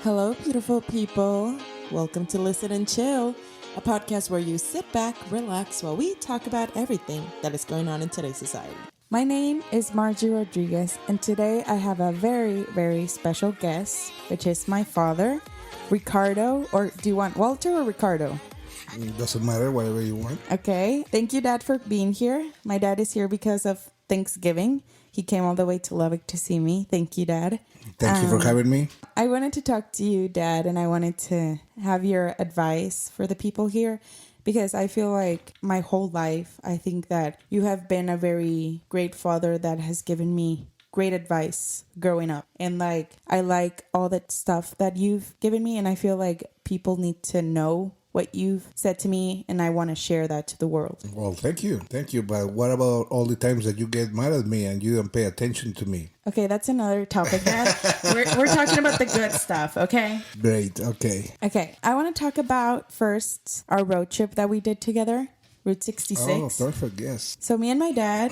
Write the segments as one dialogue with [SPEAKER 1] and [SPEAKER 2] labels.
[SPEAKER 1] Hello, beautiful people. Welcome to Listen and Chill, a podcast where you sit back, relax while we talk about everything that is going on in today's society. My name is Margie Rodriguez, and today I have a very, very special guest, which is my father, Ricardo. Or do you want Walter or Ricardo?
[SPEAKER 2] It doesn't matter, whatever you want.
[SPEAKER 1] Okay. Thank you, Dad, for being here. My dad is here because of Thanksgiving. He came all the way to Lubbock to see me. Thank you, Dad.
[SPEAKER 2] Thank you for having me.
[SPEAKER 1] I wanted to talk to you, Dad, and I wanted to have your advice for the people here because I feel like my whole life, I think that you have been a very great father that has given me great advice growing up. And I like all that stuff that you've given me, and I feel like people need to know what you've said to me, and I want to share that to the world.
[SPEAKER 2] Well, thank you. Thank you. But what about all the times that you get mad at me and you don't pay attention to me?
[SPEAKER 1] Okay, that's another topic, Dad. we're talking about the good stuff, okay?
[SPEAKER 2] Great. Okay.
[SPEAKER 1] Okay, I want to talk about first our road trip that we did together, Route 66.
[SPEAKER 2] Oh, perfect. Yes.
[SPEAKER 1] So me and my dad,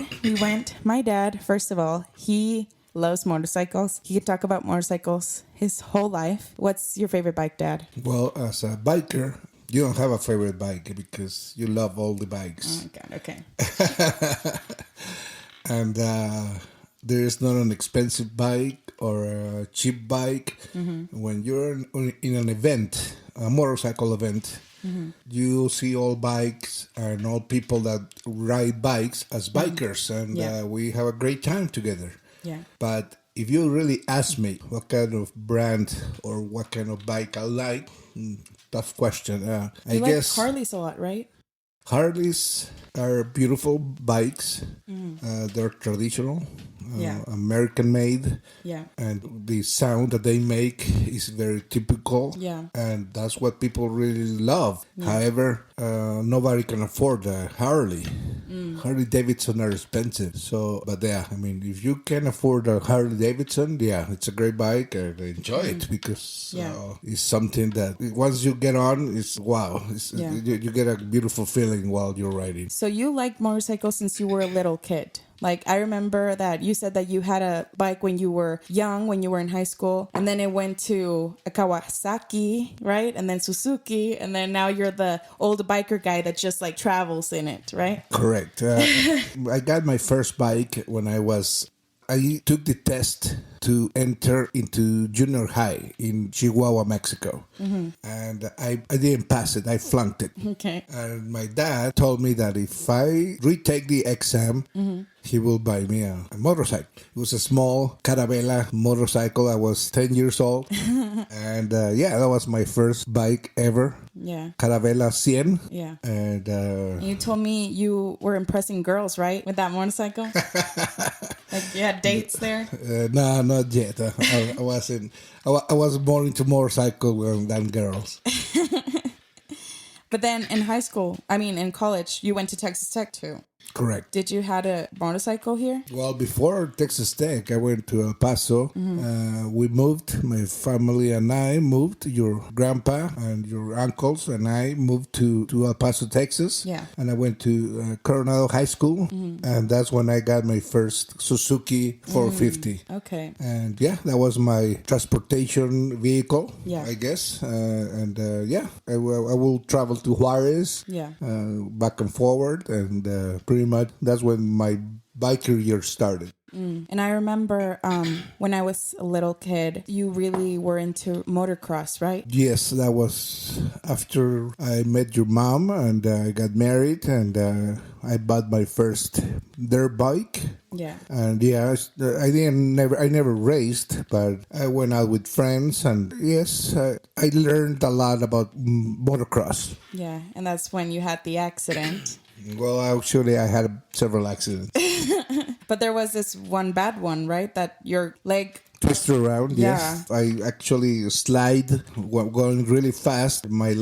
[SPEAKER 1] my dad, first of all, he loves motorcycles. He could talk about motorcycles his whole life. What's your favorite bike, Dad?
[SPEAKER 2] Well, as a biker, you don't have a favorite bike because you love all the bikes.
[SPEAKER 1] Oh, God, okay.
[SPEAKER 2] And there is not an expensive bike or a cheap bike. Mm-hmm. When you're in an event, a motorcycle event, mm-hmm. you see all bikes and all people that ride bikes as bikers, and we have a great time together.
[SPEAKER 1] Yeah.
[SPEAKER 2] But if you really ask me what kind of brand or what kind of bike I like, tough question. I guess
[SPEAKER 1] Harleys a lot, right?
[SPEAKER 2] Harleys are beautiful bikes. They're traditional, American made.
[SPEAKER 1] Yeah.
[SPEAKER 2] And the sound that they make is very typical.
[SPEAKER 1] Yeah.
[SPEAKER 2] And that's what people really love. Yeah. However, nobody can afford a Harley. Harley Davidson are expensive. So, but yeah, I mean, if you can afford a Harley Davidson, yeah, it's a great bike and enjoy it because it's something that once you get on, it's wow. You get a beautiful feeling while you're riding.
[SPEAKER 1] So you like motorcycles since you were a little kid. Like, I remember that you said that you had a bike when you were young, when you were in high school, and then it went to a Kawasaki, right? And then Suzuki, and then now you're the old biker guy that just like travels in it, right?
[SPEAKER 2] Correct. I got my first bike when I took the test to enter into junior high in Chihuahua, Mexico. Mm-hmm. And I didn't pass it. I flunked it.
[SPEAKER 1] Okay.
[SPEAKER 2] And my dad told me that if I retake the exam, he will buy me a motorcycle. It was a small Caravela motorcycle. I was 10 years old. And that was my first bike ever.
[SPEAKER 1] Yeah.
[SPEAKER 2] Caravela 100.
[SPEAKER 1] Yeah.
[SPEAKER 2] And
[SPEAKER 1] you told me you were impressing girls, right? With that motorcycle? Like you had dates there?
[SPEAKER 2] No, not yet. I wasn't. I was more into motorcycle than girls.
[SPEAKER 1] But then in college, you went to Texas Tech too.
[SPEAKER 2] Correct.
[SPEAKER 1] Did you had a motorcycle here?
[SPEAKER 2] Well, before Texas Tech, I went to El Paso. Mm-hmm. We moved. My family and I moved. Your grandpa and your uncles and I moved to El Paso, Texas.
[SPEAKER 1] Yeah.
[SPEAKER 2] And I went to Coronado High School. Mm-hmm. And that's when I got my first Suzuki 450.
[SPEAKER 1] Okay.
[SPEAKER 2] And that was my transportation vehicle, I guess. I will travel to Juarez.
[SPEAKER 1] Yeah.
[SPEAKER 2] Back and forward. And pretty much that's when my biker year started.
[SPEAKER 1] And I remember when I was a little kid, you really were into motocross, right?
[SPEAKER 2] Yes, that was after I met your mom and I got married and I bought my first dirt bike.
[SPEAKER 1] Yeah.
[SPEAKER 2] And I never raced, but I went out with friends and I learned a lot about motocross.
[SPEAKER 1] Yeah, and that's when you had the accident.
[SPEAKER 2] Well, actually, I had several accidents.
[SPEAKER 1] But there was this one bad one, right? That your leg
[SPEAKER 2] twisted around. Yes, I actually slide going really fast. My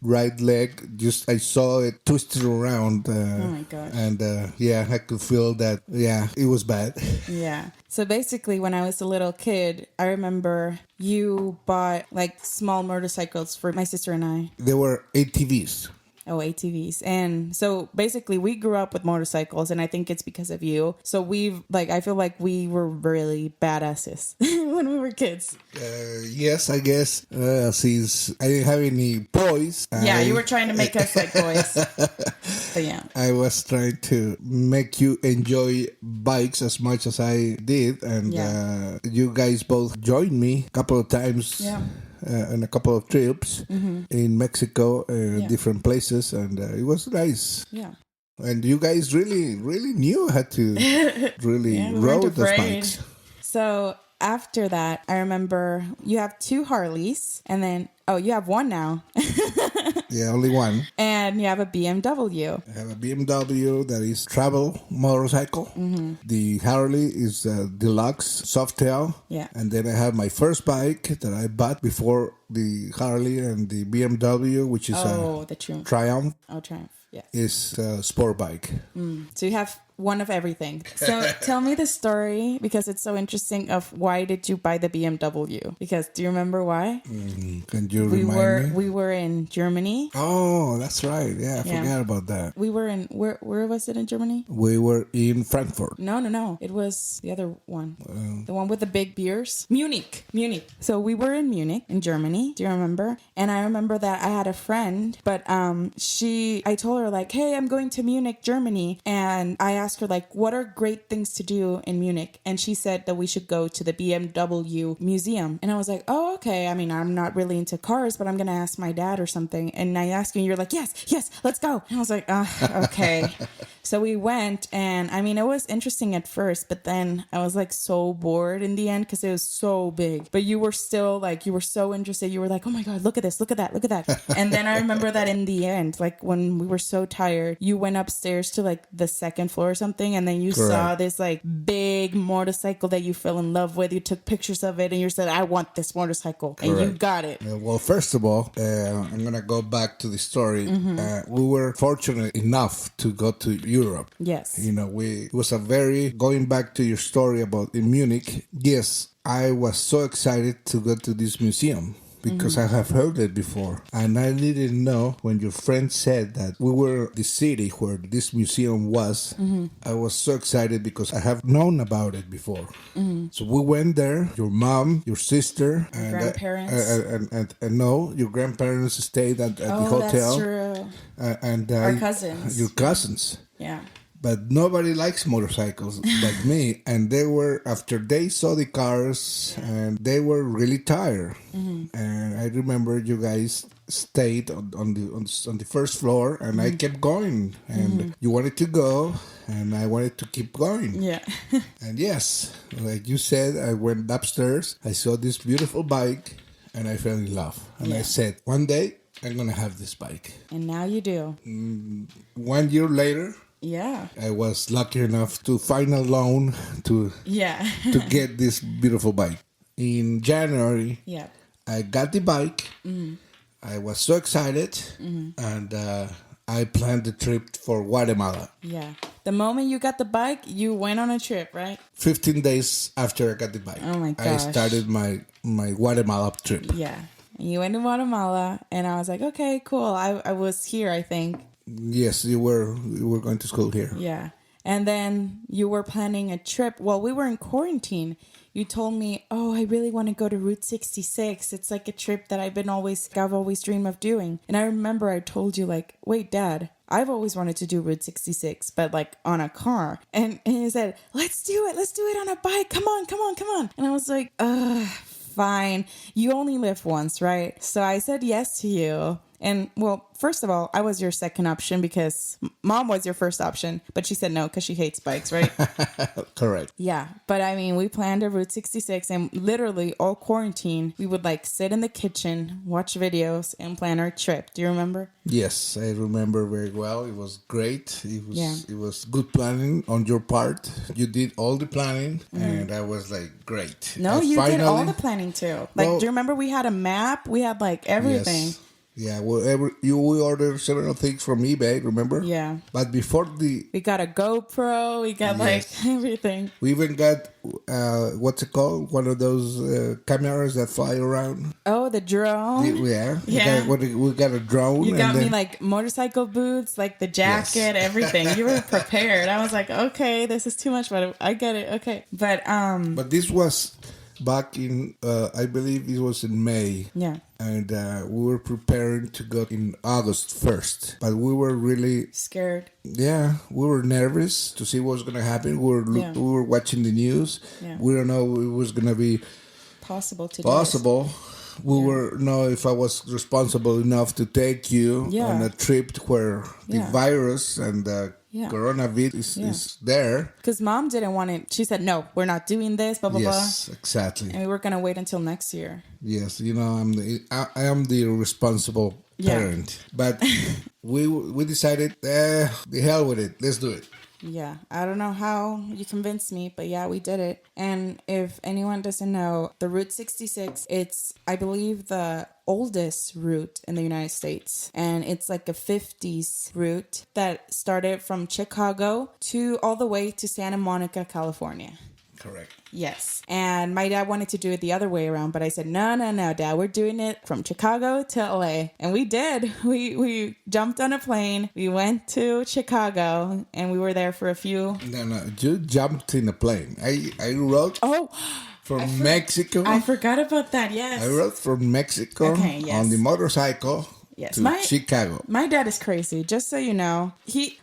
[SPEAKER 2] right leg, I saw it twisted around.
[SPEAKER 1] Oh my gosh!
[SPEAKER 2] And I could feel that. Yeah, it was bad.
[SPEAKER 1] Yeah. So basically, when I was a little kid, I remember you bought like small motorcycles for my sister and I.
[SPEAKER 2] They were ATVs.
[SPEAKER 1] Oh, ATVs. And so basically we grew up with motorcycles, and I think it's because of you. So I feel like we were really badasses when we were kids.
[SPEAKER 2] Yes, I guess. Since I didn't have any boys,
[SPEAKER 1] Yeah, you were trying to make us like boys. But yeah.
[SPEAKER 2] I was trying to make you enjoy bikes as much as I did, and you guys both joined me a couple of times.
[SPEAKER 1] Yeah.
[SPEAKER 2] On a couple of trips in Mexico, different places, and it was nice.
[SPEAKER 1] Yeah.
[SPEAKER 2] And you guys really, really knew how to really
[SPEAKER 1] Yeah, we weren't
[SPEAKER 2] ride those
[SPEAKER 1] afraid.
[SPEAKER 2] bikes.
[SPEAKER 1] So after that, I remember you have 2 Harleys, and then, you have one now.
[SPEAKER 2] Yeah, only one.
[SPEAKER 1] And you have a BMW.
[SPEAKER 2] I have a BMW that is travel motorcycle. The Harley is a deluxe softail.
[SPEAKER 1] Yeah.
[SPEAKER 2] And then I have my first bike that I bought before the Harley and the BMW, which is
[SPEAKER 1] the Triumph.
[SPEAKER 2] Triumph.
[SPEAKER 1] Oh, Triumph. Yes.
[SPEAKER 2] Is a sport bike.
[SPEAKER 1] So you have one of everything. So tell me the story, because it's so interesting, of why did you buy the BMW? Because do you remember why?
[SPEAKER 2] Can you remind me?
[SPEAKER 1] We were in Germany.
[SPEAKER 2] Oh, that's right. Yeah, I forgot about that.
[SPEAKER 1] We were in where was it in Germany?
[SPEAKER 2] We were in Frankfurt.
[SPEAKER 1] No. It was the other one. The one with the big beers. Munich. So we were in Munich in Germany. Do you remember? And I remember that I had a friend, but I told her like, "Hey, I'm going to Munich, Germany." And I asked her like, "What are great things to do in Munich?" And she said that we should go to the BMW museum. And I was like, "Oh, okay. I mean, I'm not really into cars, but I'm going to ask my dad or something." And I asked you, and you're like, yes, let's go. And I was like, okay. So we went, and I mean, it was interesting at first, but then I was like so bored in the end because it was so big. But you were still like, you were so interested. You were like, "Oh my God, look at this, look at that, look at that." And then I remember that in the end, like when we were so tired, you went upstairs to like the second floor or something, and then you saw this like big motorcycle that you fell in love with. You took pictures of it, and you said, "I want this motorcycle." And you got it.
[SPEAKER 2] Well, first of all, I'm going to go back to the story. We were fortunate enough to go to Europe.
[SPEAKER 1] Yes.
[SPEAKER 2] You know, it was going back to your story about in Munich. Yes, I was so excited to go to this museum because I have heard it before. And I didn't know when your friend said that we were the city where this museum was. I was so excited because I have known about it before. So we went there, your mom, your sister, and
[SPEAKER 1] grandparents.
[SPEAKER 2] And no, your grandparents stayed at the hotel.
[SPEAKER 1] That's true.
[SPEAKER 2] And
[SPEAKER 1] our cousins.
[SPEAKER 2] Your cousins.
[SPEAKER 1] Yeah.
[SPEAKER 2] But nobody likes motorcycles like me. And after they saw the cars, and they were really tired. And I remember you guys stayed on the first floor, and I kept going. And you wanted to go, and I wanted to keep going.
[SPEAKER 1] Yeah.
[SPEAKER 2] And yes, like you said, I went upstairs. I saw this beautiful bike, and I fell in love. And I said, one day I'm gonna have this bike.
[SPEAKER 1] And now you do.
[SPEAKER 2] 1 year later.
[SPEAKER 1] Yeah.
[SPEAKER 2] I was lucky enough to find a loan to get this beautiful bike. In January, I got the bike. I was so excited, and I planned the trip for Guatemala.
[SPEAKER 1] Yeah. The moment you got the bike, you went on a trip, right?
[SPEAKER 2] 15 days after I got the bike.
[SPEAKER 1] Oh my gosh.
[SPEAKER 2] I started my Guatemala trip.
[SPEAKER 1] Yeah. And you went to Guatemala, and I was like, okay, cool. I was here, I think.
[SPEAKER 2] Yes, you were going to school here.
[SPEAKER 1] Yeah. And then you were planning a trip. Well, we were in quarantine. You told me, "Oh, I really want to go to Route 66. It's like a trip that I've always dreamed of doing." And I remember I told you like, "Wait, Dad, I've always wanted to do Route 66, but like on a car." And he said, "Let's do it. Let's do it on a bike. Come on." And I was like, fine. You only live once, right? So I said yes to you. And well, first of all, I was your second option because Mom was your first option, but she said no because she hates bikes, right?
[SPEAKER 2] Correct.
[SPEAKER 1] Yeah. But I mean, we planned a Route 66, and literally all quarantine, we would like sit in the kitchen, watch videos, and plan our trip. Do you remember?
[SPEAKER 2] Yes, I remember very well. It was great. It was good planning on your part. You did all the planning, and I was like, great.
[SPEAKER 1] No, you did all the planning too. Like, do you remember we had a map? We had like everything.
[SPEAKER 2] Yes. Yeah, whatever we ordered several things from eBay, remember?
[SPEAKER 1] Yeah.
[SPEAKER 2] But before
[SPEAKER 1] We got a GoPro. We got like
[SPEAKER 2] Yes.
[SPEAKER 1] everything.
[SPEAKER 2] we even got what's it called? One of those cameras that fly around.
[SPEAKER 1] Oh, the drone.
[SPEAKER 2] Yeah,
[SPEAKER 1] Yeah.
[SPEAKER 2] we got a drone.
[SPEAKER 1] You
[SPEAKER 2] and
[SPEAKER 1] got me
[SPEAKER 2] then,
[SPEAKER 1] like motorcycle boots, like the
[SPEAKER 2] Yes.
[SPEAKER 1] jacket, everything. You were prepared. I was like, okay, this is too much, but I get it. Okay.
[SPEAKER 2] But this was back in, I believe it was in May.
[SPEAKER 1] Yeah.
[SPEAKER 2] And we were preparing to go in August 1st. But we were really,
[SPEAKER 1] Scared.
[SPEAKER 2] yeah, we were nervous to see what was going to happen.
[SPEAKER 1] Yeah.
[SPEAKER 2] We were watching the news.
[SPEAKER 1] Yeah.
[SPEAKER 2] We don't know if it was going to be
[SPEAKER 1] Possible to
[SPEAKER 2] possible. We were know if I was responsible enough to take you
[SPEAKER 1] Yeah.
[SPEAKER 2] on a trip where the
[SPEAKER 1] Yeah.
[SPEAKER 2] virus and the
[SPEAKER 1] Yeah.
[SPEAKER 2] coronavirus
[SPEAKER 1] Yeah.
[SPEAKER 2] is there.
[SPEAKER 1] Because mom didn't want it. She said, no, we're not doing this, blah, blah,
[SPEAKER 2] Yes, exactly.
[SPEAKER 1] blah. And we were going to wait until next year.
[SPEAKER 2] Yes, you know, I am the responsible
[SPEAKER 1] Yeah.
[SPEAKER 2] parent. But we decided, the hell with it. Let's do it.
[SPEAKER 1] Yeah, I don't know how you convinced me, but yeah, we did it. And if anyone doesn't know, the Route 66, it's, I believe, the oldest route in the United States. And it's like a 50s route that started from Chicago to all the way to Santa Monica, California.
[SPEAKER 2] Correct.
[SPEAKER 1] Yes. And my dad wanted to do it the other way around, but I said, no, Dad, we're doing it from Chicago to LA. And we did. We jumped on a plane. We went to Chicago and we were there for a few.
[SPEAKER 2] No, you jumped in a plane. I rode from Mexico.
[SPEAKER 1] I forgot about that. Yes.
[SPEAKER 2] I rode from Mexico
[SPEAKER 1] Okay, yes.
[SPEAKER 2] on the motorcycle
[SPEAKER 1] Yes,
[SPEAKER 2] to Chicago.
[SPEAKER 1] My dad is crazy, just so you know.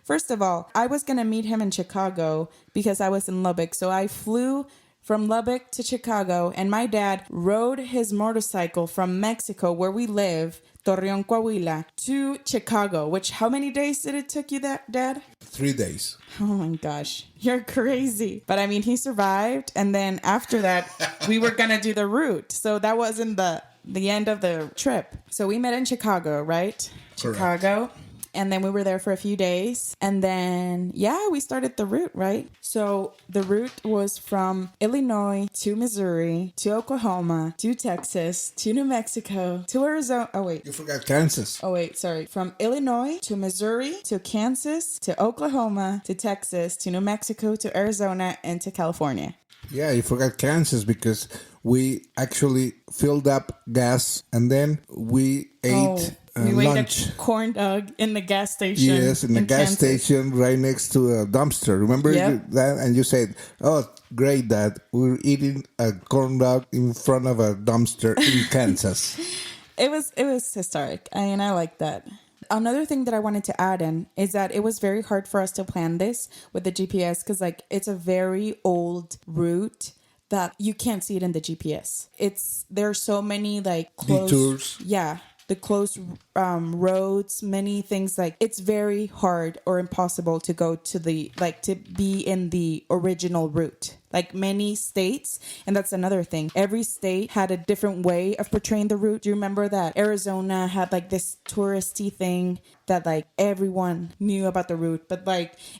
[SPEAKER 1] First of all, I was going to meet him in Chicago because I was in Lubbock. So I flew from Lubbock to Chicago, and my dad rode his motorcycle from Mexico, where we live, Torreon, Coahuila, to Chicago, which how many days did it took you, Dad?
[SPEAKER 2] 3 days.
[SPEAKER 1] Oh my gosh, you're crazy. But I mean, he survived. And then after that, we were going to do the route. So that wasn't the end of the trip. So we met in Chicago, right?
[SPEAKER 2] Correct.
[SPEAKER 1] Chicago. And then we were there for a few days. And then, we started the route, right? So the route was from Illinois to Missouri to Oklahoma to Texas to New Mexico to Arizona. Oh, wait.
[SPEAKER 2] You forgot Kansas.
[SPEAKER 1] Oh, wait, sorry. From Illinois to Missouri to Kansas to Oklahoma to Texas to New Mexico to Arizona and to California.
[SPEAKER 2] Yeah, you forgot Kansas because we actually filled up gas and then we ate
[SPEAKER 1] we
[SPEAKER 2] lunch.
[SPEAKER 1] ate a corn dog in the gas station.
[SPEAKER 2] Yes, in the gas
[SPEAKER 1] Kansas.
[SPEAKER 2] station right next to a dumpster. Remember that? And you said, "Oh, great, Dad. We're eating a corn dog in front of a dumpster in Kansas."
[SPEAKER 1] It was historic. I like that. Another thing that I wanted to add in is that it was very hard for us to plan this with the GPS because it's a very old route that you can't see it in the GPS. There are so many close
[SPEAKER 2] detours.
[SPEAKER 1] Yeah. The close roads, many things it's very hard or impossible to go to to be in the original route. Many states, and that's another thing. Every state had a different way of portraying the route. Do you remember that Arizona had this touristy thing that everyone knew about the route, but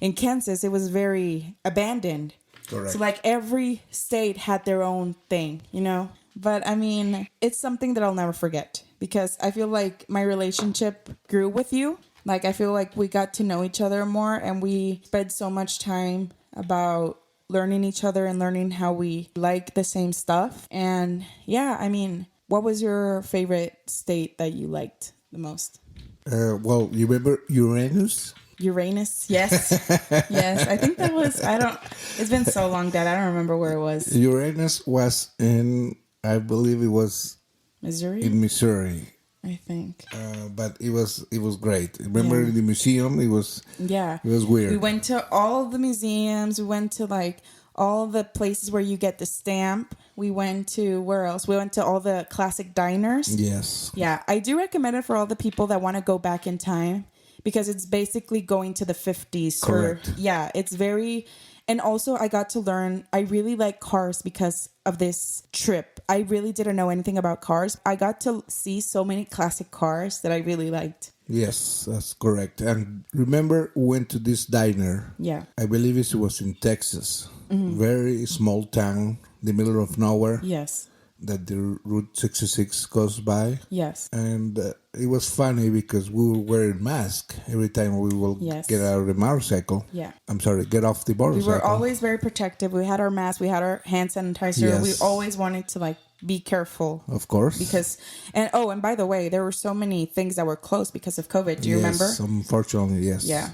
[SPEAKER 1] in Kansas it was very abandoned.
[SPEAKER 2] Correct.
[SPEAKER 1] So every state had their own thing, you know? But I mean, it's something that I'll never forget because I feel like my relationship grew with you. I feel like we got to know each other more and we spent so much time about learning each other and learning how we like the same stuff. And I mean, what was your favorite state that you liked the most?
[SPEAKER 2] Well, you remember Uranus?
[SPEAKER 1] Uranus, yes. Yes, I think that was, it's been so long, Dad, I don't remember where it was.
[SPEAKER 2] Uranus was in, I believe it was
[SPEAKER 1] Missouri?
[SPEAKER 2] in Missouri.
[SPEAKER 1] I think.
[SPEAKER 2] But it was great. Remember in the museum? It was weird.
[SPEAKER 1] We went to all the museums. We went to all the places where you get the stamp. We went to where else? We went to all the classic diners.
[SPEAKER 2] Yes.
[SPEAKER 1] Yeah, I do recommend it for all the people that want to go back in time because it's basically going to the 50s.
[SPEAKER 2] Correct.
[SPEAKER 1] It's very. And also, I got to learn, I really like cars because of this trip. I really didn't know anything about cars. I got to see so many classic cars that I really liked.
[SPEAKER 2] Yes, that's correct. And remember, we went to this diner.
[SPEAKER 1] Yeah.
[SPEAKER 2] I believe it was in Texas. Very small town, the middle of nowhere.
[SPEAKER 1] Yes.
[SPEAKER 2] that the Route 66 goes by.
[SPEAKER 1] Yes.
[SPEAKER 2] And it was funny because we were wearing masks every time we will
[SPEAKER 1] Yes.
[SPEAKER 2] get out of the motorcycle.
[SPEAKER 1] Yeah.
[SPEAKER 2] I'm sorry, get off the
[SPEAKER 1] We
[SPEAKER 2] motorcycle.
[SPEAKER 1] were always very protective. We had our mask. We had our hand sanitizer.
[SPEAKER 2] Yes.
[SPEAKER 1] We always wanted to like be careful.
[SPEAKER 2] Of course.
[SPEAKER 1] Because, and by the way, there were so many things that were closed because of COVID. Do you remember?
[SPEAKER 2] Yes, unfortunately, yes.
[SPEAKER 1] Yeah.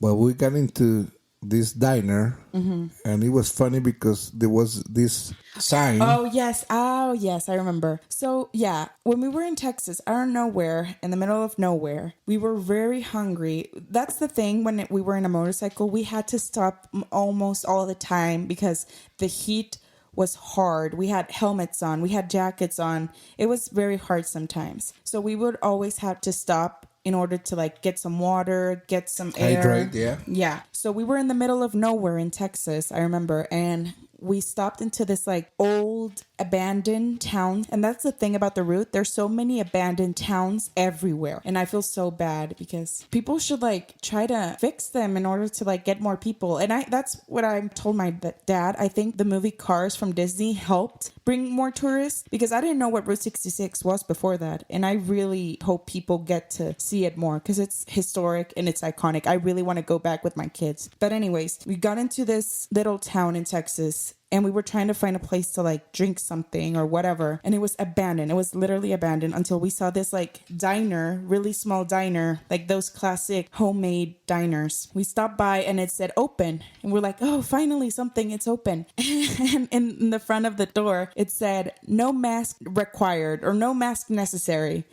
[SPEAKER 2] Well, we got into this diner, and it was funny because there was this sign.
[SPEAKER 1] Oh, yes. I remember. So, yeah, when we were in Texas, out of nowhere, in the middle of nowhere, we were very hungry. That's the thing. When we were in a motorcycle, we had to stop almost all the time because the heat was hard. We had helmets on. We had jackets on. It was very hard sometimes. So we would always have to stop in order to like get some water, get some air.
[SPEAKER 2] Hydrate, yeah.
[SPEAKER 1] Yeah. So we were in the middle of nowhere in Texas, I remember, and we stopped into this like old abandoned town. And that's the thing about the route. There's so many abandoned towns everywhere. And I feel so bad because people should like try to fix them in order to like get more people. And that's what I told my dad. I think the movie Cars from Disney helped bring more tourists because I didn't know what Route 66 was before that. And I really hope people get to see it more because it's historic and it's iconic. I really want to go back with my kids. But anyways, we got into this little town in Texas and we were trying to find a place to like drink something or whatever. And it was abandoned. It was literally abandoned until we saw this like diner, really small diner, like those classic homemade diners. We stopped by and it said open. And we're like, oh, finally something, it's open. And in the front of the door, it said no mask required or no mask necessary.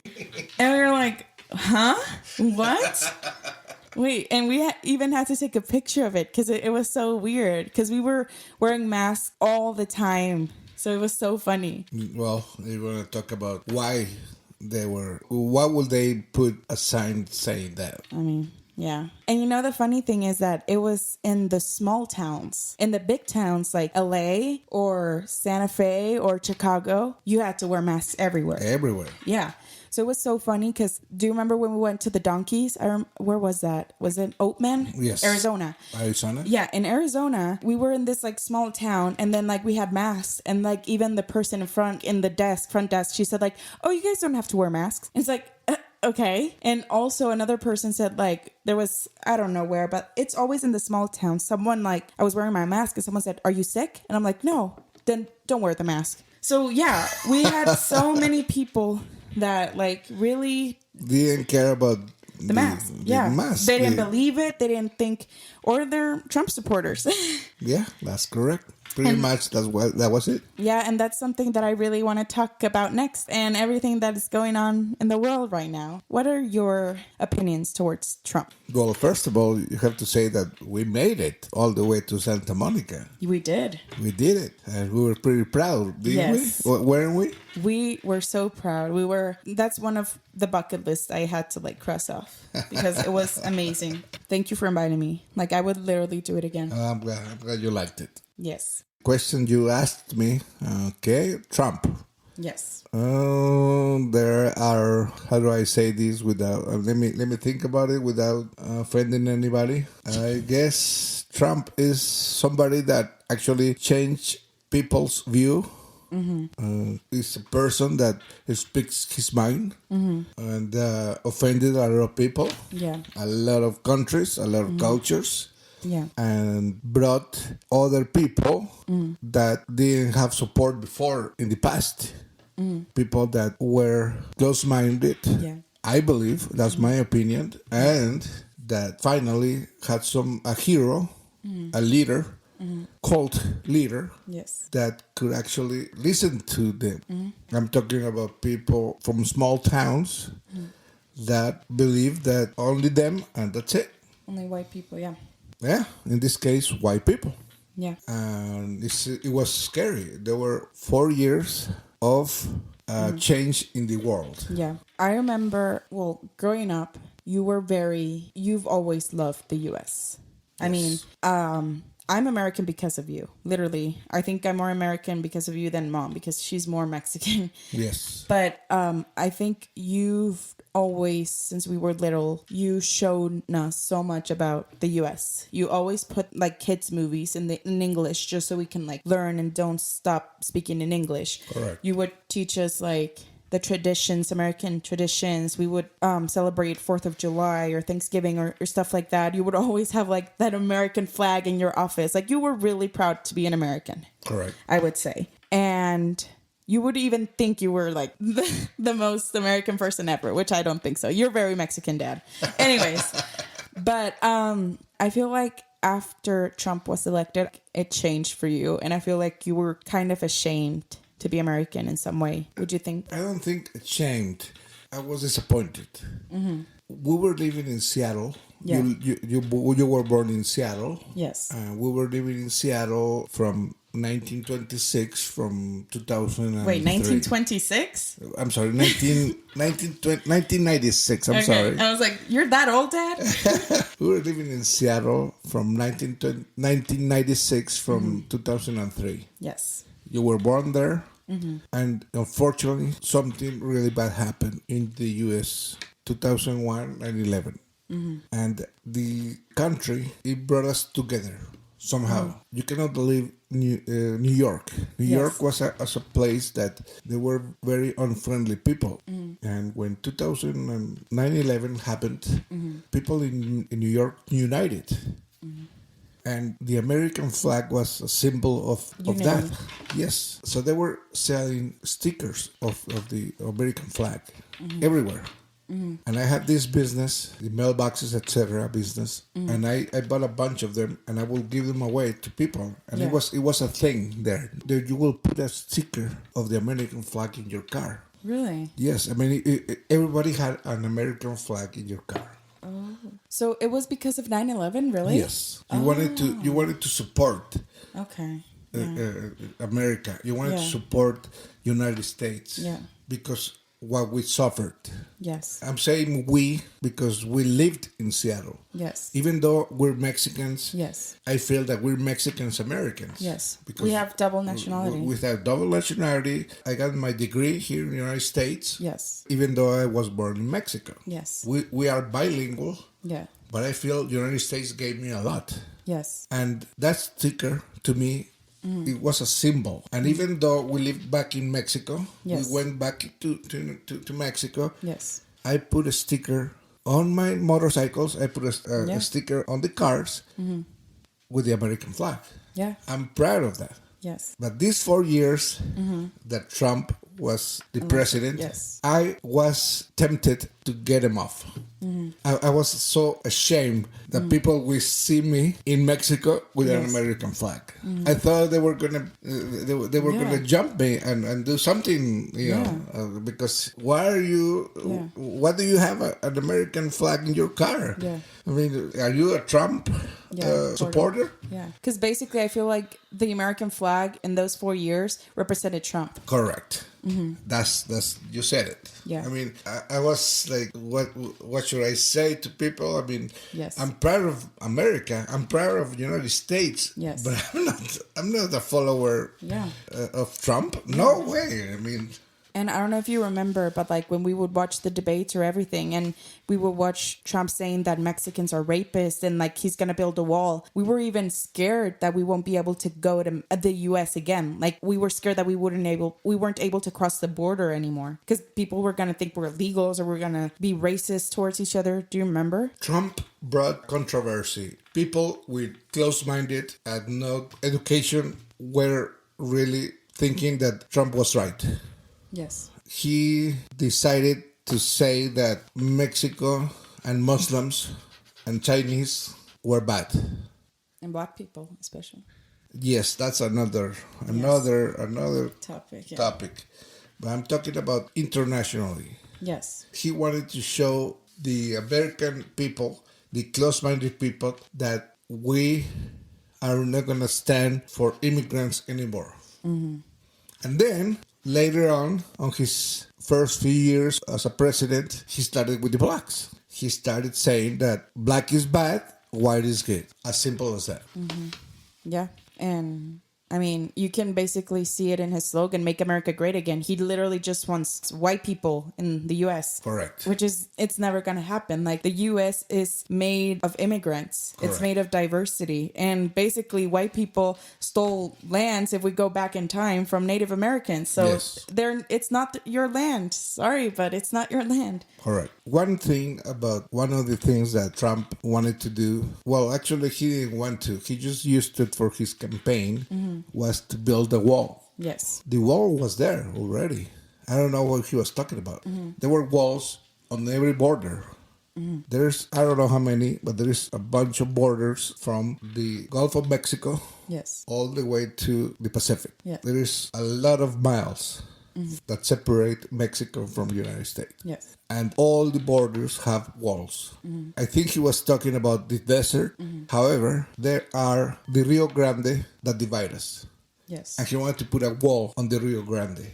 [SPEAKER 1] And we were like, huh? What? Wait, and we even had to take a picture of it because it was so weird because we were wearing masks all the time. So it was so funny.
[SPEAKER 2] Well, you're going to talk about why would they put a sign saying that?
[SPEAKER 1] I mean, yeah. And you know, the funny thing is that it was in the small towns. In the big towns like LA or Santa Fe or Chicago, you had to wear masks everywhere.
[SPEAKER 2] Everywhere.
[SPEAKER 1] Yeah. So it was so funny because do you remember when we went to the Donkeys? Where was that? Was it Oatman?
[SPEAKER 2] Yes.
[SPEAKER 1] Arizona.
[SPEAKER 2] Arizona?
[SPEAKER 1] Yeah. In Arizona, we were in this like small town and then like we had masks and like even the person front desk, she said like, oh, you guys don't have to wear masks. And it's like, okay. And also another person said like there was, I don't know where, but it's always in the small town. Someone like, I was wearing my mask and someone said, are you sick? And I'm like, no, then don't wear the mask. So yeah, we had so many people that like really
[SPEAKER 2] didn't care about
[SPEAKER 1] the mask. Yeah.
[SPEAKER 2] Mask.
[SPEAKER 1] They didn't believe it. They didn't think, or they're Trump supporters.
[SPEAKER 2] Yeah, that's correct. Pretty much that was it.
[SPEAKER 1] Yeah, and that's something that I really want to talk about next and everything that is going on in the world right now. What are your opinions towards Trump?
[SPEAKER 2] Well, first of all, you have to say that we made it all the way to Santa Monica.
[SPEAKER 1] We did.
[SPEAKER 2] We did it, and we were pretty proud, didn't we? Weren't we?
[SPEAKER 1] We were so proud. That's one of the bucket lists I had to like cross off because it was amazing. Thank you for inviting me. Like I would literally do it again.
[SPEAKER 2] I'm glad you liked it.
[SPEAKER 1] Yes.
[SPEAKER 2] Question you asked me, okay, Trump.
[SPEAKER 1] Yes.
[SPEAKER 2] There are, how do I say this without, let me think about it without offending anybody. I guess Trump is somebody that actually changed people's view. Mm-hmm. He's a person that speaks his mind and offended a lot of people.
[SPEAKER 1] Yeah.
[SPEAKER 2] A lot of countries, a lot of cultures.
[SPEAKER 1] Yeah.
[SPEAKER 2] And brought other people that didn't have support before in the past. People that were close-minded.
[SPEAKER 1] Yeah.
[SPEAKER 2] I believe, that's my opinion. And that finally had a hero, a leader, cult leader.
[SPEAKER 1] Yes.
[SPEAKER 2] That could actually listen to them. I'm talking about people from small towns that believe that only them and that's it.
[SPEAKER 1] Only white people, yeah.
[SPEAKER 2] Yeah, in this case, white people.
[SPEAKER 1] Yeah.
[SPEAKER 2] And it was scary. There were 4 years of change in the world.
[SPEAKER 1] Yeah. I remember, growing up, you've always loved the U.S. I mean, I'm American because of you. Literally. I think I'm more American because of you than mom, because she's more Mexican.
[SPEAKER 2] Yes.
[SPEAKER 1] But I think you've always, since we were little, you showed us so much about the U.S. You always put like kids movies in English just so we can like learn and don't stop speaking in English.
[SPEAKER 2] Correct.
[SPEAKER 1] You would teach us like the traditions, American traditions. We would celebrate 4th of July or Thanksgiving or stuff like that. You would always have like that American flag in your office. Like you were really proud to be an American.
[SPEAKER 2] Correct.
[SPEAKER 1] I would say. And you would even think you were like the most American person ever, which I don't think so. You're very Mexican, Dad. Anyways, but I feel like after Trump was elected, it changed for you. And I feel like you were kind of ashamed to be American in some way. Would you think?
[SPEAKER 2] I don't think ashamed. I was disappointed. Mm-hmm. We were living in Seattle.
[SPEAKER 1] Yeah.
[SPEAKER 2] You were born in Seattle.
[SPEAKER 1] Yes.
[SPEAKER 2] We were living in Seattle from 1926 from 2003.
[SPEAKER 1] Wait, 1926?
[SPEAKER 2] I'm sorry, 1996. I'm sorry.
[SPEAKER 1] I was like, you're that old, Dad?
[SPEAKER 2] We were living in Seattle from 1996 from 2003.
[SPEAKER 1] Yes.
[SPEAKER 2] You were born there, and unfortunately, something really bad happened in the U.S. 2001 and 11. And the country, it brought us together somehow. You cannot believe New York. New York was a place that they were very unfriendly people. And when 2009-11 happened, people in New York united. And the American flag was a symbol of that. Yes. So they were selling stickers of the American flag everywhere. And I had this business, the mailboxes, etc. business, and I bought a bunch of them, and I will give them away to people. And it was a thing there. You will put a sticker of the American flag in your car.
[SPEAKER 1] Really?
[SPEAKER 2] Yes. I mean, everybody had an American flag in your car.
[SPEAKER 1] Oh. So it was because of 9/11, really?
[SPEAKER 2] Yes. You wanted to support
[SPEAKER 1] Okay.
[SPEAKER 2] America. You wanted to support United States.
[SPEAKER 1] Yeah.
[SPEAKER 2] Because what we suffered.
[SPEAKER 1] Yes.
[SPEAKER 2] I'm saying we because we lived in Seattle.
[SPEAKER 1] Yes.
[SPEAKER 2] Even though we're Mexicans,
[SPEAKER 1] Yes.
[SPEAKER 2] I feel that we're Mexicans Americans.
[SPEAKER 1] Yes.
[SPEAKER 2] Because
[SPEAKER 1] we have double nationality.
[SPEAKER 2] We have double nationality. I got my degree here in the United States.
[SPEAKER 1] Yes.
[SPEAKER 2] Even though I was born in Mexico.
[SPEAKER 1] Yes.
[SPEAKER 2] We are bilingual.
[SPEAKER 1] Yeah.
[SPEAKER 2] But I feel the United States gave me a lot.
[SPEAKER 1] Yes.
[SPEAKER 2] And that sticker, to me, it was a symbol. And even though we lived back in Mexico, we went back to Mexico.
[SPEAKER 1] Yes.
[SPEAKER 2] I put a sticker on my motorcycles. I put a sticker on the cars with the American flag.
[SPEAKER 1] Yeah.
[SPEAKER 2] I'm proud of that.
[SPEAKER 1] Yes.
[SPEAKER 2] But these 4 years that Trump was the president, I was tempted to get him off. I was so ashamed that people will see me in Mexico with an American flag. I thought they were gonna gonna jump me and do something, because why are you? Why do you have an American flag in your car?
[SPEAKER 1] Yeah.
[SPEAKER 2] I mean, are you a Trump supporter?
[SPEAKER 1] Yeah. Because basically, I feel like the American flag in those 4 years represented Trump.
[SPEAKER 2] Correct. That's you said it.
[SPEAKER 1] Yeah.
[SPEAKER 2] I mean, I was like, what should I say to people? I mean, I'm proud of America. I'm proud of the United States.
[SPEAKER 1] Yes.
[SPEAKER 2] But I'm not a follower of Trump. No way. I mean.
[SPEAKER 1] And I don't know if you remember, but like when we would watch the debates or everything, and we would watch Trump saying that Mexicans are rapists and like he's going to build a wall, we were even scared that we won't be able to go to the U.S. again. Like we were scared that we weren't able to cross the border anymore because people were going to think we're illegals or we're going to be racist towards each other. Do you remember?
[SPEAKER 2] Trump brought controversy. People with close-minded and no education were really thinking that Trump was right.
[SPEAKER 1] Yes.
[SPEAKER 2] He decided to say that Mexico and Muslims and Chinese were bad.
[SPEAKER 1] And black people, especially.
[SPEAKER 2] Yes, that's another topic. But I'm talking about internationally.
[SPEAKER 1] Yes.
[SPEAKER 2] He wanted to show the American people, the close-minded people, that we are not going to stand for immigrants anymore. And then later on his first few years as a president, he started with the blacks. He started saying that black is bad, white is good. As simple as that.
[SPEAKER 1] Yeah. And I mean, you can basically see it in his slogan, Make America Great Again. He literally just wants white people in the US.
[SPEAKER 2] Correct.
[SPEAKER 1] Which is, it's never going to happen. Like, the US is made of immigrants.
[SPEAKER 2] Correct.
[SPEAKER 1] It's made of diversity. And basically, white people stole lands, if we go back in time, from Native Americans. So
[SPEAKER 2] Yes.
[SPEAKER 1] it's not your land. Sorry, but it's not your land.
[SPEAKER 2] Correct. One thing about one of the things that Trump wanted to do, well, actually, he didn't want to. He just used it for his campaign, was to build a wall.
[SPEAKER 1] Yes.
[SPEAKER 2] The wall was there already. I don't know what he was talking about. There were walls on every border. There's, I don't know how many, but there is a bunch of borders from the Gulf of Mexico
[SPEAKER 1] Yes.
[SPEAKER 2] all the way to the Pacific.
[SPEAKER 1] Yeah.
[SPEAKER 2] There is a lot of miles that separate Mexico from the United States.
[SPEAKER 1] Yes.
[SPEAKER 2] And all the borders have walls. I think he was talking about the desert. However, there are the Rio Grande that divide us.
[SPEAKER 1] Yes.
[SPEAKER 2] And he wanted to put a wall on the Rio Grande.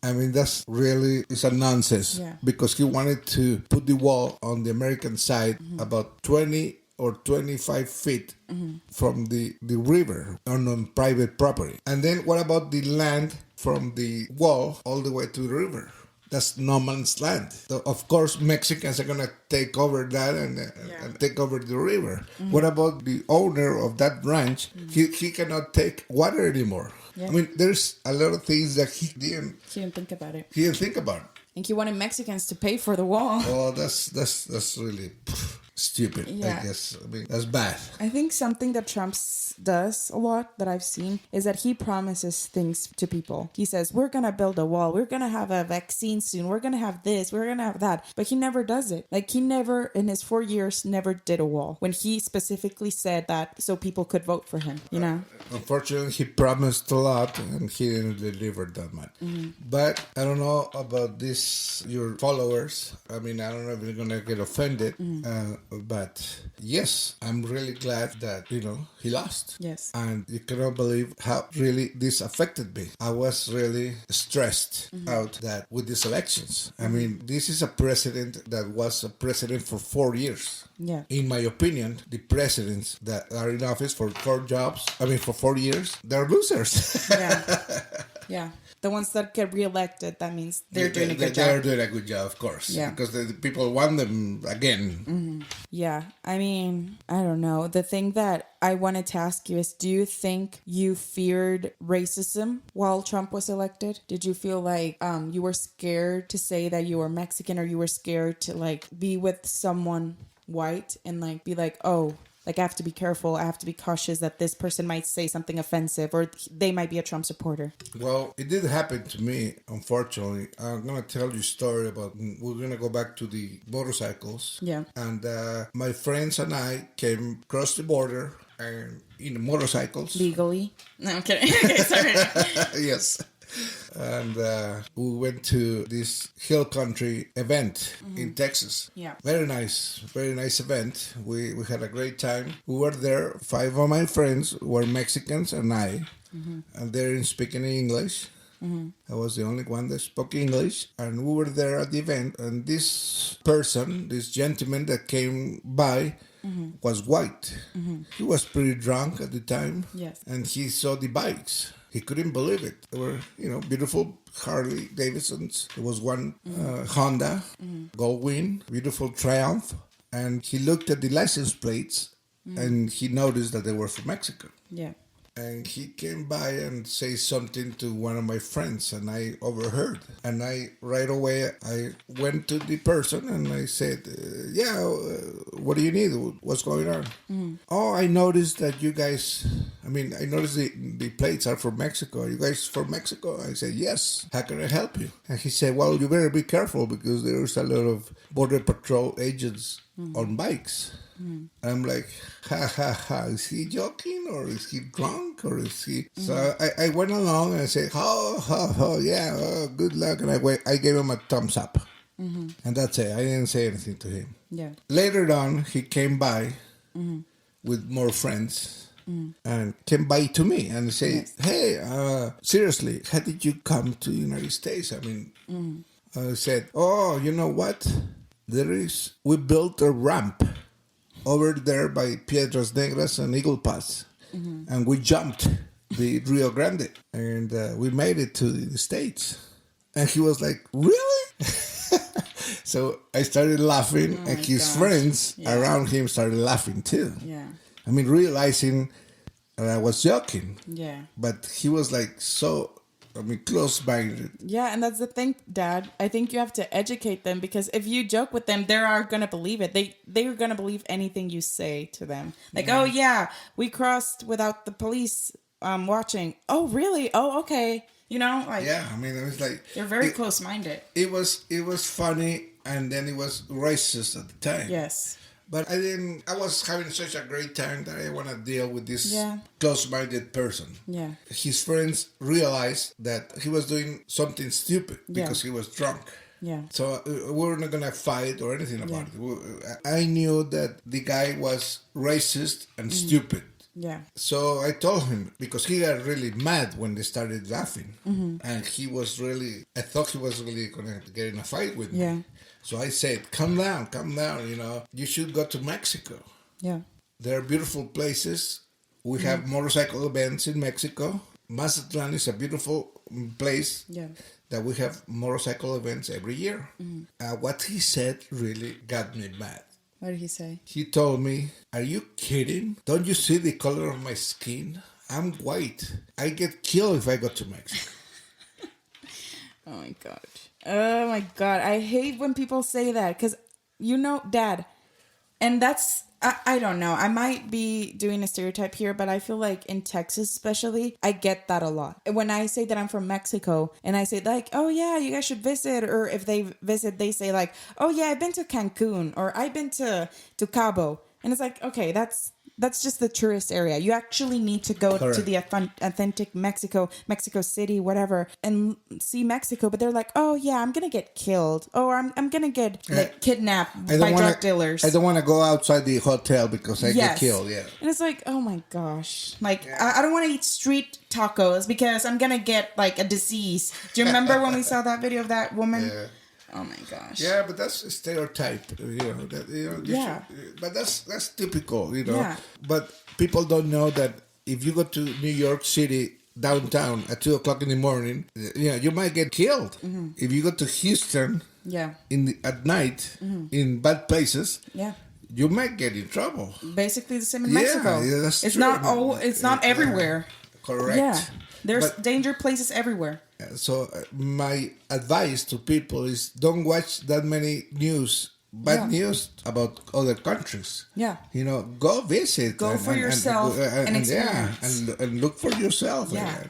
[SPEAKER 2] I mean, that's really, it's a nonsense.
[SPEAKER 1] Yeah.
[SPEAKER 2] Because he wanted to put the wall on the American side about 20 or 25 feet from the river on private property. And then what about the land from the wall all the way to the river? That's no man's land. So of course, Mexicans are going to take over that and take over the river. What about the owner of that ranch? He cannot take water anymore.
[SPEAKER 1] Yeah.
[SPEAKER 2] I mean, there's a lot of things that he didn't
[SPEAKER 1] think about it.
[SPEAKER 2] he didn't think about.
[SPEAKER 1] And he wanted Mexicans to pay for the wall.
[SPEAKER 2] Oh, that's really stupid.
[SPEAKER 1] Yeah.
[SPEAKER 2] I guess. I mean, that's bad.
[SPEAKER 1] I think something that Trump does a lot that I've seen is that he promises things to people. He says, we're going to build a wall. We're going to have a vaccine soon. We're going to have this. We're going to have that. But he never does it. Like, he never, in his 4 years, never did a wall when he specifically said that so people could vote for him, you know?
[SPEAKER 2] Unfortunately, he promised a lot and he didn't deliver that much. But I don't know about this, your followers. I mean, I don't know if you're going to get offended. But yes, I'm really glad that, he lost.
[SPEAKER 1] Yes.
[SPEAKER 2] And you cannot believe how really this affected me. I was really stressed out that with these elections. I mean, this is a president that was a president for 4 years.
[SPEAKER 1] Yeah.
[SPEAKER 2] In my opinion, the presidents that are in office for 4 years, they're losers.
[SPEAKER 1] Yeah. Yeah. The ones that get reelected, that means they're doing a good job.
[SPEAKER 2] They're doing a good job, of course.
[SPEAKER 1] Yeah.
[SPEAKER 2] Because the people want them again.
[SPEAKER 1] Yeah. I mean, I don't know. The thing that I wanted to ask you is, do you think you feared racism while Trump was elected? Did you feel like you were scared to say that you were Mexican, or you were scared to like be with someone white and like be like, oh, like I have to be careful, I have to be cautious that this person might say something offensive or they might be a Trump supporter?
[SPEAKER 2] Well, it did happen to me, unfortunately. I'm going to tell you a story about, we're going to go back to the motorcycles.
[SPEAKER 1] Yeah.
[SPEAKER 2] And my friends and I came across the border and in motorcycles.
[SPEAKER 1] Legally? No, I'm kidding. Okay, sorry.
[SPEAKER 2] Yes. And we went to this hill country event in Texas.
[SPEAKER 1] Yeah.
[SPEAKER 2] Very nice event. We had a great time. We were there. 5 of my friends were Mexicans and I. And they didn't speak any English. I was the only one that spoke English. And we were there at the event. And this gentleman that came by was white. He was pretty drunk at the time.
[SPEAKER 1] Yes.
[SPEAKER 2] And he saw the bikes. He couldn't believe it. They were, beautiful Harley Davidsons. There was one Honda Goldwing, beautiful Triumph. And he looked at the license plates and he noticed that they were from Mexico.
[SPEAKER 1] Yeah.
[SPEAKER 2] And he came by and said something to one of my friends, and I overheard. And right away, I went to the person and I said, what do you need? What's going on? Oh, I noticed that you guys, I noticed the plates are from Mexico. Are you guys from Mexico? I said, yes. How can I help you? And he said, well, you better be careful because there's a lot of Border Patrol agents on bikes. I'm like, ha ha ha, is he joking or is he drunk or is he? So I went along and I said, good luck. And I gave him a thumbs up. And that's it. I didn't say anything to him.
[SPEAKER 1] Yeah.
[SPEAKER 2] Later on, he came by with more friends and came by to me and said, hey, seriously, how did you come to the United States? I said, oh, you know what? We built a ramp over there by Piedras Negras and Eagle Pass. and we jumped the Rio Grande, and we made it to the States. And he was like, really? So I started laughing, and his friends around him started laughing too.
[SPEAKER 1] Yeah.
[SPEAKER 2] I mean, realizing I was joking.
[SPEAKER 1] Yeah.
[SPEAKER 2] But he was like so, close-minded.
[SPEAKER 1] Yeah, and that's the thing, Dad. I think you have to educate them, because if you joke with them, they are gonna believe it. They're gonna believe anything you say to them. Like, oh yeah, we crossed without the police watching. Oh really? Oh okay. You know, like,
[SPEAKER 2] Yeah, I mean, it was like
[SPEAKER 1] they're very close-minded.
[SPEAKER 2] It was funny, and then it was racist at the time.
[SPEAKER 1] Yes.
[SPEAKER 2] But I was having such a great time that I want to deal with this
[SPEAKER 1] Yeah.
[SPEAKER 2] close-minded person.
[SPEAKER 1] Yeah.
[SPEAKER 2] His friends realized that he was doing something stupid because he was drunk.
[SPEAKER 1] Yeah.
[SPEAKER 2] So we're not going to fight or anything about it. I knew that the guy was racist and stupid.
[SPEAKER 1] Yeah.
[SPEAKER 2] So I told him, because he got really mad when they started laughing. And he was really, I thought he was really going to get in a fight with me.
[SPEAKER 1] Yeah.
[SPEAKER 2] So I said, calm down, you should go to Mexico.
[SPEAKER 1] Yeah.
[SPEAKER 2] There are beautiful places. We have motorcycle events in Mexico. Mazatlan is a beautiful place that we have motorcycle events every year. What he said really got me mad.
[SPEAKER 1] What did he say?
[SPEAKER 2] He told me, are you kidding? Don't you see the color of my skin? I'm white. I get killed if I go to Mexico.
[SPEAKER 1] Oh my god. Oh my god. I hate when people say that, because, Dad, and that's, I don't know. I might be doing a stereotype here, but I feel like in Texas especially, I get that a lot. When I say that I'm from Mexico and I say like, oh yeah, you guys should visit. Or if they visit, they say like, oh yeah, I've been to Cancun, or I've been to Cabo. And it's like, okay, that's just the tourist area. You actually need to go to the authentic Mexico City, whatever, and see Mexico. But they're like, oh yeah, I'm gonna get killed, or I'm gonna get kidnapped by drug dealers.
[SPEAKER 2] I don't want to go outside the hotel because I get killed. Yeah,
[SPEAKER 1] and it's like, oh my gosh, like I don't want to eat street tacos because I'm gonna get like a disease. Do you remember when we saw that video of that woman?
[SPEAKER 2] Yeah.
[SPEAKER 1] Oh my gosh.
[SPEAKER 2] Yeah, but that's a stereotype, but that's typical,
[SPEAKER 1] Yeah.
[SPEAKER 2] But people don't know that if you go to New York City downtown at 2:00 in the morning, you might get killed. If you go to Houston, at night in bad places, you might get in trouble.
[SPEAKER 1] Basically the same in Mexico.
[SPEAKER 2] Yeah, that's
[SPEAKER 1] it's
[SPEAKER 2] true.
[SPEAKER 1] not everywhere.
[SPEAKER 2] Correct.
[SPEAKER 1] Yeah. There's danger places everywhere.
[SPEAKER 2] So my advice to people is don't watch that many bad news about other countries.
[SPEAKER 1] Yeah.
[SPEAKER 2] Go visit.
[SPEAKER 1] Go for yourself and experience.
[SPEAKER 2] And look for yourself.
[SPEAKER 1] Yeah.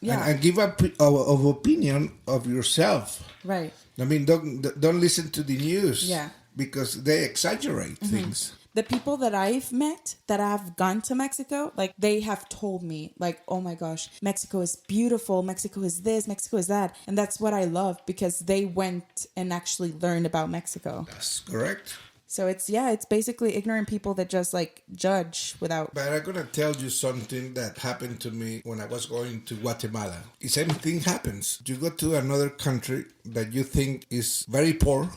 [SPEAKER 2] And give an opinion of yourself.
[SPEAKER 1] Right.
[SPEAKER 2] I mean, don't listen to the news.
[SPEAKER 1] Yeah.
[SPEAKER 2] Because they exaggerate things.
[SPEAKER 1] The people that I've met that have gone to Mexico, like they have told me like, oh my gosh, Mexico is beautiful. Mexico is this, Mexico is that. And that's what I love, because they went and actually learned about Mexico.
[SPEAKER 2] That's correct.
[SPEAKER 1] So it's basically ignorant people that just like judge without.
[SPEAKER 2] But I'm going to tell you something that happened to me when I was going to Guatemala. The same thing happens. You go to another country that you think is very poor.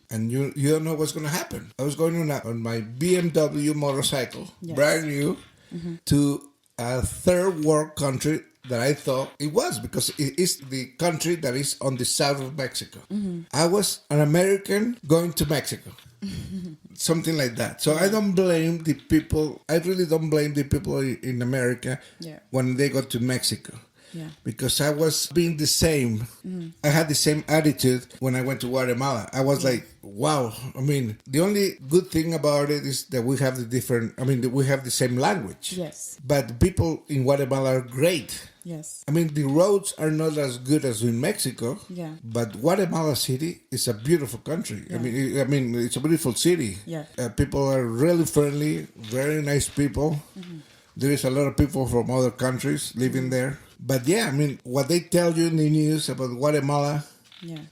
[SPEAKER 2] And you don't know what's going to happen. I was going on my BMW motorcycle, brand new, to a third world country that I thought it was, because it is the country that is on the south of Mexico. I was an American going to Mexico. Something like that. So I don't blame the people. I really don't blame the people in America when they go to Mexico.
[SPEAKER 1] Yeah.
[SPEAKER 2] Because I was being the same. I had the same attitude when I went to Guatemala. I was like, wow. I mean, the only good thing about it is that we have we have the same language.
[SPEAKER 1] Yes.
[SPEAKER 2] But the people in Guatemala are great.
[SPEAKER 1] Yes.
[SPEAKER 2] I mean, the roads are not as good as in Mexico.
[SPEAKER 1] Yeah.
[SPEAKER 2] But Guatemala City is a beautiful country. Yeah. I mean, it's a beautiful city.
[SPEAKER 1] Yeah.
[SPEAKER 2] People are really friendly, very nice people. There is a lot of people from other countries living there. But what they tell you in the news about Guatemala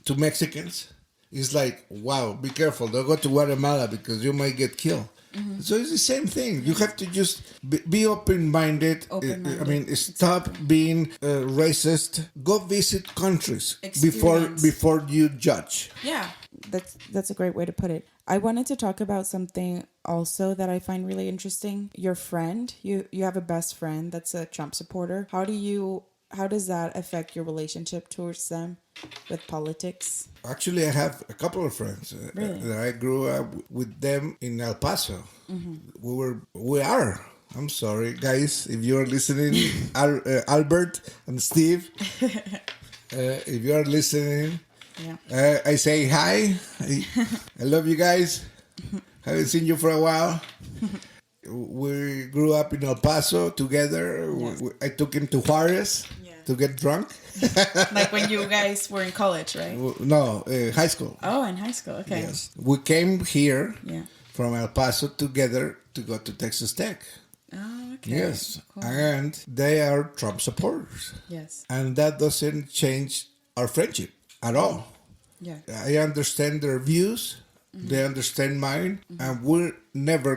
[SPEAKER 2] to Mexicans is like, wow, be careful. Don't go to Guatemala because you might get killed. So it's the same thing. You have to just be open-minded. Stop being racist. Go visit countries before you judge.
[SPEAKER 1] Yeah, that's a great way to put it. I wanted to talk about something also that I find really interesting. Your friend, you have a best friend that's a Trump supporter. How does that affect your relationship towards them with politics?
[SPEAKER 2] Actually, I have a couple of friends
[SPEAKER 1] Really?
[SPEAKER 2] that I grew up with them in El Paso. We are. I'm sorry, guys, if you're listening, Albert and Steve. If you are listening, I say hi. I love you guys. Haven't seen you for a while. We grew up in El Paso together. I took him to Juarez to get drunk.
[SPEAKER 1] Like when you guys were in college, right?
[SPEAKER 2] No, high school.
[SPEAKER 1] Oh, in high school. Okay.
[SPEAKER 2] Yes. We came here
[SPEAKER 1] Yeah.
[SPEAKER 2] from El Paso together to go to Texas Tech.
[SPEAKER 1] Oh, okay.
[SPEAKER 2] Yes.
[SPEAKER 1] Cool.
[SPEAKER 2] And they are Trump supporters.
[SPEAKER 1] Yes.
[SPEAKER 2] And that doesn't change our friendship at all.
[SPEAKER 1] Yeah.
[SPEAKER 2] I understand their views. They understand mine. And we're never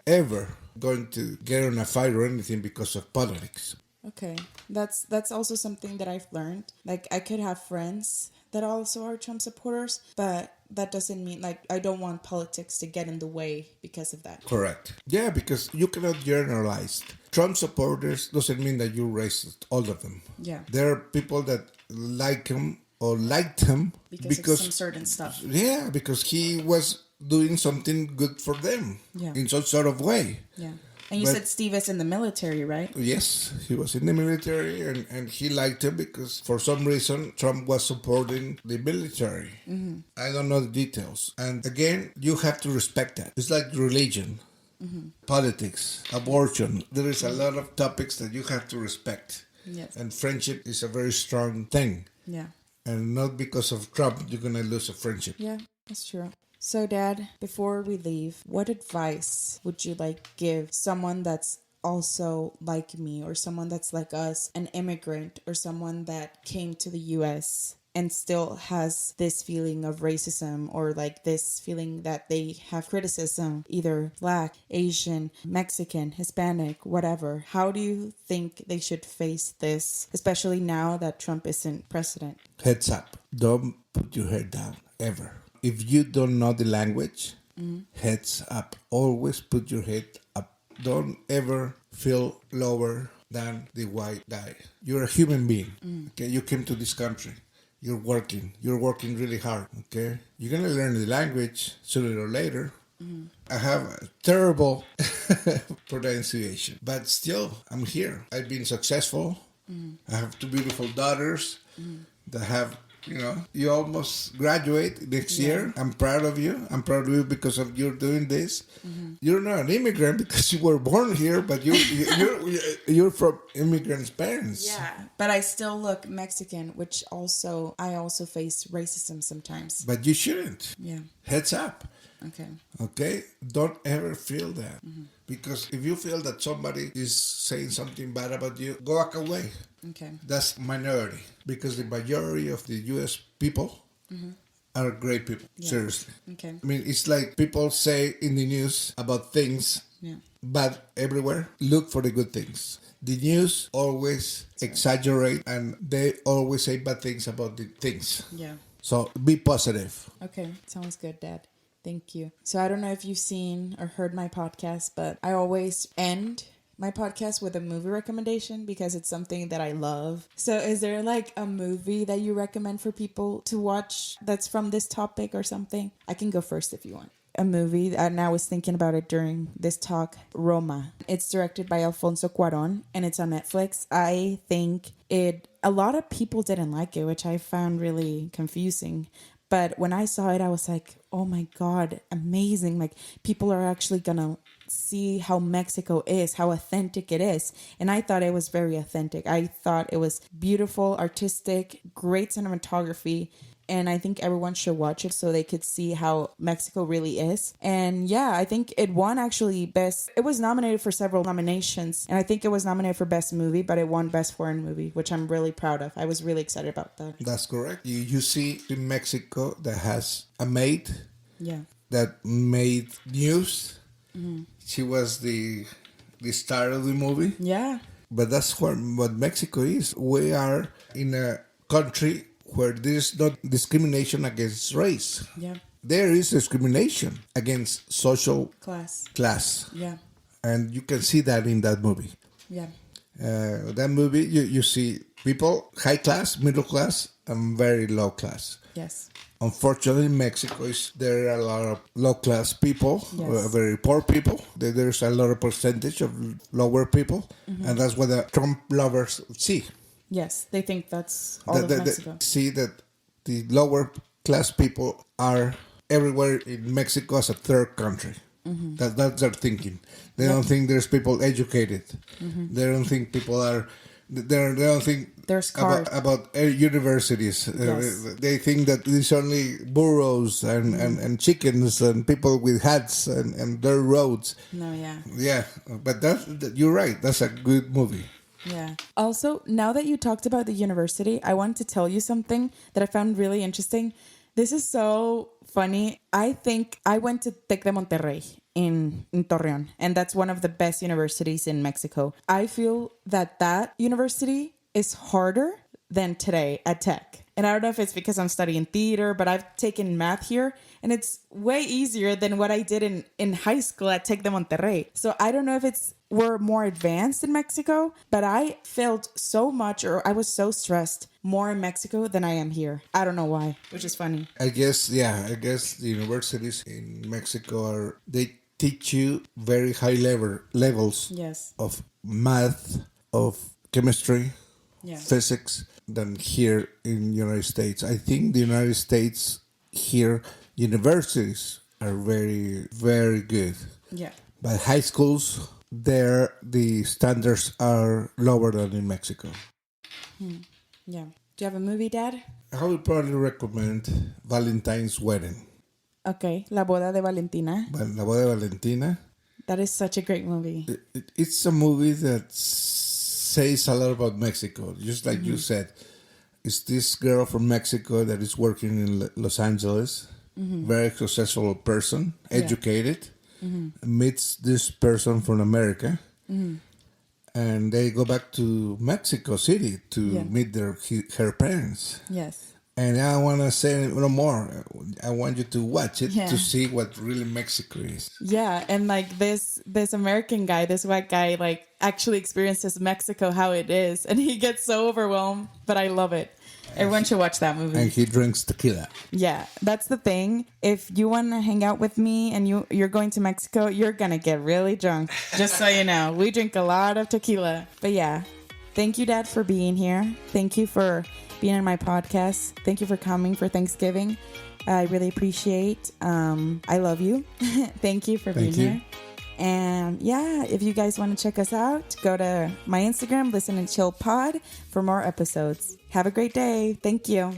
[SPEAKER 2] ever going to get in a fight or anything because of politics.
[SPEAKER 1] Okay. That's also something that I've learned. Like I could have friends that also are Trump supporters, but that doesn't mean like I don't want politics to get in the way because of that.
[SPEAKER 2] Correct. Yeah, because you cannot generalize. Trump supporters doesn't mean that you're racist, all of them.
[SPEAKER 1] Yeah.
[SPEAKER 2] There are people that like him or liked him
[SPEAKER 1] Because of some certain stuff.
[SPEAKER 2] yeah, because he was doing something good for them in some sort of way.
[SPEAKER 1] Yeah. And you
[SPEAKER 2] But-
[SPEAKER 1] said Steve is in the military, right?
[SPEAKER 2] Yes, he was in the military and he liked him because for some reason Trump was supporting the military. I don't know the details. And again, you have to respect that. It's like religion, politics, abortion. There is a lot of topics that you have to respect.
[SPEAKER 1] Yes.
[SPEAKER 2] And friendship is a very strong thing.
[SPEAKER 1] Yeah.
[SPEAKER 2] And not because of Trump, you're going to lose a friendship.
[SPEAKER 1] Yeah, that's true. So, Dad, before we leave, what advice would you like give someone that's also like me or someone that's like us, an immigrant or someone that came to the US and still has this feeling of racism or like this feeling that they have criticism, either Black, Asian, Mexican, Hispanic, whatever? How do you think they should face this, especially now that Trump isn't president?
[SPEAKER 2] Heads up. Don't put your head down, ever. If you don't know the language, heads up. Always put your head up. Don't ever feel lower than the white guy. You're a human being. Okay, you came to this country. You're working. You're working really hard. Okay, you're gonna learn the language sooner or later. I have a terrible pronunciation, but still, I'm here. I've been successful. I have two beautiful daughters that have. You almost graduate next year. I'm proud of you. I'm proud of you because of you're doing this. You're not an immigrant because you were born here, but you're from immigrants' parents.
[SPEAKER 1] Yeah, but I still look Mexican, which I also face racism sometimes.
[SPEAKER 2] But you shouldn't.
[SPEAKER 1] Yeah.
[SPEAKER 2] Heads up.
[SPEAKER 1] Okay.
[SPEAKER 2] Okay? Don't ever feel that. Because if you feel that somebody is saying something bad about you, go back away.
[SPEAKER 1] Okay.
[SPEAKER 2] That's minority. Because the majority of the U.S. people are great people. Seriously.
[SPEAKER 1] Okay.
[SPEAKER 2] I mean, it's like people say in the news about things bad everywhere. Look for the good things. The news always exaggerate and they always say bad things about the things.
[SPEAKER 1] Yeah.
[SPEAKER 2] So be positive.
[SPEAKER 1] Okay. Sounds good, Dad. Thank you. So I don't know if you've seen or heard my podcast, but I always end my podcast with a movie recommendation because it's something that I love. So is there like a movie that you recommend for people to watch that's from this topic or something? I can go first if you want. A movie, and I was thinking about it during this talk, Roma. It's directed by Alfonso Cuarón and it's on Netflix. I think a lot of people didn't like it, which I found really confusing. But when I saw it, I was like, oh my God, amazing. Like people are actually going to see how Mexico is, how authentic it is. And I thought it was very authentic. I thought it was beautiful, artistic, great cinematography. And I think everyone should watch it so they could see how Mexico really is. And yeah, I think it won actually best. It was nominated for several nominations. And I think it was nominated for best movie, but it won best foreign movie, which I'm really proud of. I was really excited about that.
[SPEAKER 2] That's correct. You see in Mexico that has a maid
[SPEAKER 1] Yeah.
[SPEAKER 2] that made news. She was the star of the movie.
[SPEAKER 1] Yeah.
[SPEAKER 2] But that's what Mexico is. We are in a country where there's not discrimination against race.
[SPEAKER 1] Yeah.
[SPEAKER 2] there is discrimination against social class.
[SPEAKER 1] Yeah.
[SPEAKER 2] And you can see that in that movie.
[SPEAKER 1] Yeah.
[SPEAKER 2] That movie, you see people, high class, middle class, and very low class.
[SPEAKER 1] Yes.
[SPEAKER 2] Unfortunately, in Mexico, there are a lot of low-class people,
[SPEAKER 1] Yes.
[SPEAKER 2] very poor people. There's a lot of percentage of lower people, and that's what the Trump lovers see.
[SPEAKER 1] Yes, they think that's all of Mexico.
[SPEAKER 2] They see that the lower-class people are everywhere in Mexico as a third country. That's their thinking. They don't think there's people educated. They don't think people are... They don't think
[SPEAKER 1] there's cars
[SPEAKER 2] about universities.
[SPEAKER 1] Yes.
[SPEAKER 2] They think that it's only burros and chickens and people with hats and dirt roads.
[SPEAKER 1] No, yeah.
[SPEAKER 2] Yeah, but you're right. That's a good movie.
[SPEAKER 1] Yeah. Also, now that you talked about the university, I wanted to tell you something that I found really interesting. This is so funny. I think I went to Tec de Monterrey in Torreon, and that's one of the best universities in Mexico. I feel that university is harder than today at Tech. And I don't know if it's because I'm studying theater, but I've taken math here, and it's way easier than what I did in high school at Tec de Monterrey. So I don't know if we're more advanced in Mexico, but I felt so much, or I was so stressed more in Mexico than I am here. I don't know why, which is funny.
[SPEAKER 2] I guess the universities in Mexico they teach you very high levels
[SPEAKER 1] Yes.
[SPEAKER 2] of math, of chemistry, physics than here in the United States. I think the United States here universities are very, very good.
[SPEAKER 1] Yeah.
[SPEAKER 2] But high schools there the standards are lower than in Mexico.
[SPEAKER 1] Yeah. Do you have a movie, Dad?
[SPEAKER 2] I would probably recommend Valentine's Wedding.
[SPEAKER 1] Okay, La Boda de Valentina.
[SPEAKER 2] La Boda de Valentina.
[SPEAKER 1] That is such a great movie.
[SPEAKER 2] It's a movie that says a lot about Mexico. Just like you said, it's this girl from Mexico that is working in Los Angeles, very successful person, educated, meets this person from America, and they go back to Mexico City to meet her parents.
[SPEAKER 1] Yes.
[SPEAKER 2] And I want to say no more. I want you to watch it to see what really Mexico is.
[SPEAKER 1] Yeah, and like this American guy, this white guy, like actually experiences Mexico how it is, and he gets so overwhelmed. But I love it. Everyone should watch that movie.
[SPEAKER 2] And he drinks tequila.
[SPEAKER 1] Yeah, that's the thing. If you want to hang out with me and you're going to Mexico, you're gonna get really drunk. Just so you know, we drink a lot of tequila. But yeah, thank you, Dad, for being here. Thank you for being on my podcast. Thank you for coming for Thanksgiving. I really appreciate. I love you. Thank you for being here. And yeah, if you guys want to check us out, go to my Instagram, Listen and Chill Pod, for more episodes. Have a great day. Thank you.